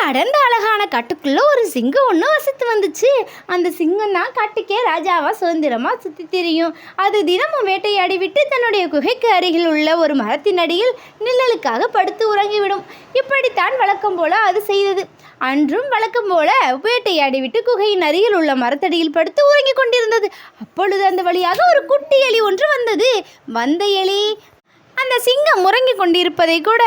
அடர்ந்த அழகான காட்டுக்குள்ளே ஒரு சிங்கம் ஒன்று வசித்து வந்துச்சு. அந்த சிங்கம் தான் காட்டுக்கே ராஜாவாக சுதந்திரமாக சுற்றி திரியும். அது தினமும் வேட்டையாடி விட்டு தன்னுடைய குகைக்கு அருகில் உள்ள ஒரு மரத்தின் அடியில் நிழலுக்காக படுத்து உறங்கிவிடும். இப்படித்தான் வழக்கம் போல அது செய்தது. அன்றும் வழக்கம் போல வேட்டையாடி விட்டு குகையின் அருகில் உள்ள மரத்தடியில் படுத்து உறங்கி கொண்டிருந்தது. அப்பொழுது அந்த வழியாக ஒரு குட்டி எலி ஒன்று வந்தது. வந்த எலி அந்த சிங்கம் உறங்கி கொண்டிருப்பதை கூட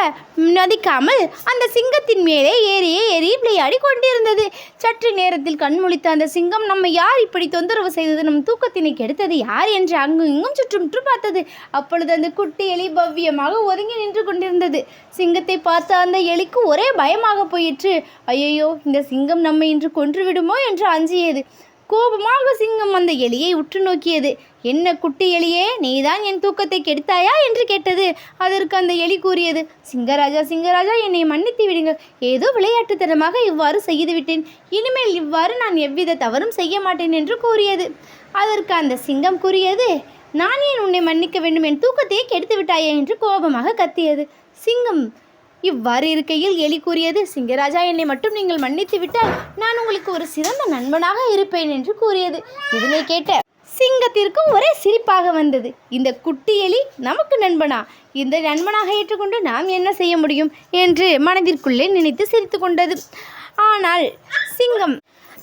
மதிக்காமல் அந்த சிங்கத்தின் மேலே ஏறி விளையாடி கொண்டிருந்தது. சற்று நேரத்தில் கண்முழித்த அந்த சிங்கம், நம்ம யார் இப்படி தொந்தரவு செய்தது, நம் தூக்கத்தினை கெடுத்தது யார் என்று அங்கும் இங்கும் சுற்றுமுற்று பார்த்தது. அப்பொழுது அந்த குட்டி எலி பவ்யமாக ஒதுங்கி நின்று கொண்டிருந்தது. சிங்கத்தை பார்த்த அந்த எலிக்கு ஒரே பயமாக போயிற்று. ஐயோ, இந்த சிங்கம் நம்மை இன்று கொன்றுவிடுமோ என்று அஞ்சியது. கோபமாக சிங்கம் அந்த எலியை உற்று நோக்கியது. என்ன குட்டி எலியே, நீதான் என் தூக்கத்தை கெடுத்தாயா என்று கேட்டது. அதற்கு அந்த எலி கூறியது, சிங்கராஜா சிங்கராஜா, என்னை மன்னித்து விடுங்கள். ஏதோ விளையாட்டுத்தனமாக இவ்வாறு செய்துவிட்டேன். இனிமேல் இவ்வாறு நான் எவ்வித தவறும் செய்ய மாட்டேன் என்று கூறியது. அதற்கு அந்த சிங்கம் கூறியது, நான் ஏன் உன்னை மன்னிக்க வேண்டும், என் தூக்கத்தையே கெடுத்து விட்டாயே என்று கோபமாக கத்தியது. சிங்கம் இவ்வாறு இருக்கையில் எலி கூறியது, சிங்கராஜா, என்னை மட்டும் நீங்கள் மன்னித்து விட்டால் நான் உங்களுக்கு ஒரு சிறந்த நண்பனாக இருப்பேன் என்று கூறியது. இதனை கேட்ட சிங்கத்திற்கு ஒரே சிரிப்பாக வந்தது. இந்த குட்டி எலி நமக்கு நண்பனா? இந்த நண்பனாக ஏற்றுக்கொண்டு நாம் என்ன செய்ய முடியும் என்று மனதிற்குள்ளே நினைத்து சிரித்து கொண்டது. ஆனால் சிங்கம்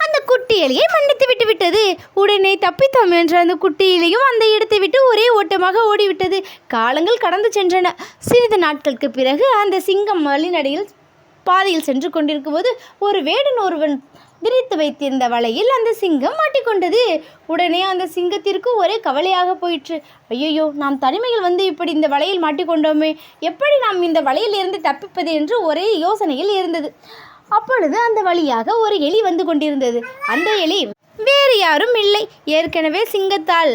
அந்த குட்டி எலியை மன்னித்து விட்டு விட்டது. உடனே தப்பித்தோம் என்ற அந்த குட்டி எலியும் அந்த இடத்தை விட்டு ஒரே ஓட்டமாக ஓடிவிட்டது. காலங்கள் கடந்து சென்றன. சிறிது நாட்களுக்கு பிறகு அந்த சிங்கம் வழிநடையில் பாதையில் சென்று கொண்டிருக்கும் போது ஒரு வேடன் ஒருவன் விரித்து வைத்திருந்த வலையில் அந்த சிங்கம் மாட்டிக்கொண்டது. உடனே அந்த சிங்கத்திற்கு ஒரே கவலையாக போயிற்று. ஐயோ, நாம் தனிமையில் வந்து இப்படி இந்த வலையில் மாட்டிக்கொண்டோமே, எப்படி நாம் இந்த வலையில் இருந்து தப்பிப்பது என்று ஒரே யோசனையில் இருந்தது. அப்பொழுது அந்த வழியாக ஒரு எலி வந்து கொண்டிருந்தது. அந்த எலி வேறு யாரும் இல்லை, ஏற்கனவே சிங்கத்தால்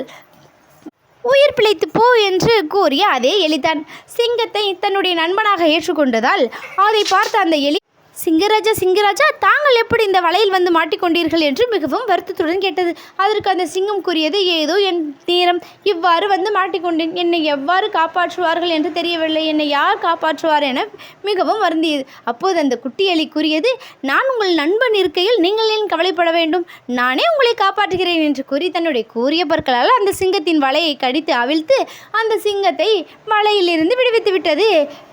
உயிர் பிழைத்து போ என்று கூறிய அதே எலிதான். சிங்கத்தை தன்னுடைய நண்பனாக ஏற்றுக்கொண்டதால் அதை பார்த்த அந்த எலி, சிங்கராஜா சிங்கராஜா, தாங்கள் எப்படி இந்த வலையில் வந்து மாட்டிக்கொண்டீர்கள் என்று மிகவும் வருத்தத்துடன் கேட்டது. அதற்கு அந்த சிங்கம் கூறியது, ஏதோ என் நேரம் இவ்வாறு வந்து மாட்டிக்கொண்டேன். என்னை எவ்வாறு காப்பாற்றுவார்கள் என்று தெரியவில்லை. என்னை யார் காப்பாற்றுவார் என மிகவும் வருந்தியது. அப்போது அந்த குட்டி எலி கூறியது, நான் உங்கள் நண்பன் இருக்கையில் நீங்கள் ஏன் கவலைப்பட வேண்டும், நானே உங்களை காப்பாற்றுகிறேன் என்று கூறி தன்னுடைய கூரிய பற்களால் அந்த சிங்கத்தின் வலையை கடித்து அவிழ்த்து அந்த சிங்கத்தை வலையிலிருந்து விடுவித்து விட்டது.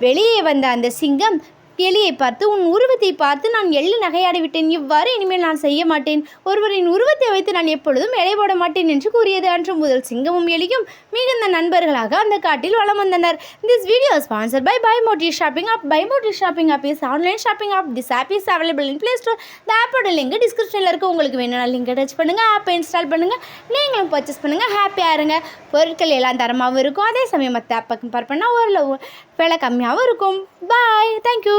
வெளியே வந்த அந்த சிங்கம் எலியை பார்த்து, உன் உருவத்தை பார்த்து நான் எள்ளு நகையாடி விட்டேன். இவ்வாறு இனிமேல் நான் செய்ய மாட்டேன். ஒருவரின் உருவத்தை வைத்து நான் எப்பொழுதும் எடை போட மாட்டேன் என்று கூறியது. அன்று முதல் சிங்கமும் எலியும் மிகுந்த நண்பர்களாக அந்த காட்டில் வலம் வந்தனர். This video is sponsored by Buymoti Shopping App. Buymoti Shopping App is online shopping app. This app is available in Play Store. The app-ஓட லிங்க் டிஸ்கிரிப்ஷனில் இருக்குது. உங்களுக்கு வேணும்னா லிங்கை டச் பண்ணுங்கள், ஆப்பை இன்ஸ்டால் பண்ணுங்கள், நீங்களும் பர்ச்சேஸ் பண்ணுங்கள், ஹாப்பியாக இருங்க. பொருட்கள் எல்லாம் தரமாகவும் இருக்கும். அதே சமயம் மற்ற ஆப்பை கம்பேர் பண்ணால் ஓரளவு விலை கம்மியாகவும் இருக்கும். பாய், தேங்க்யூ.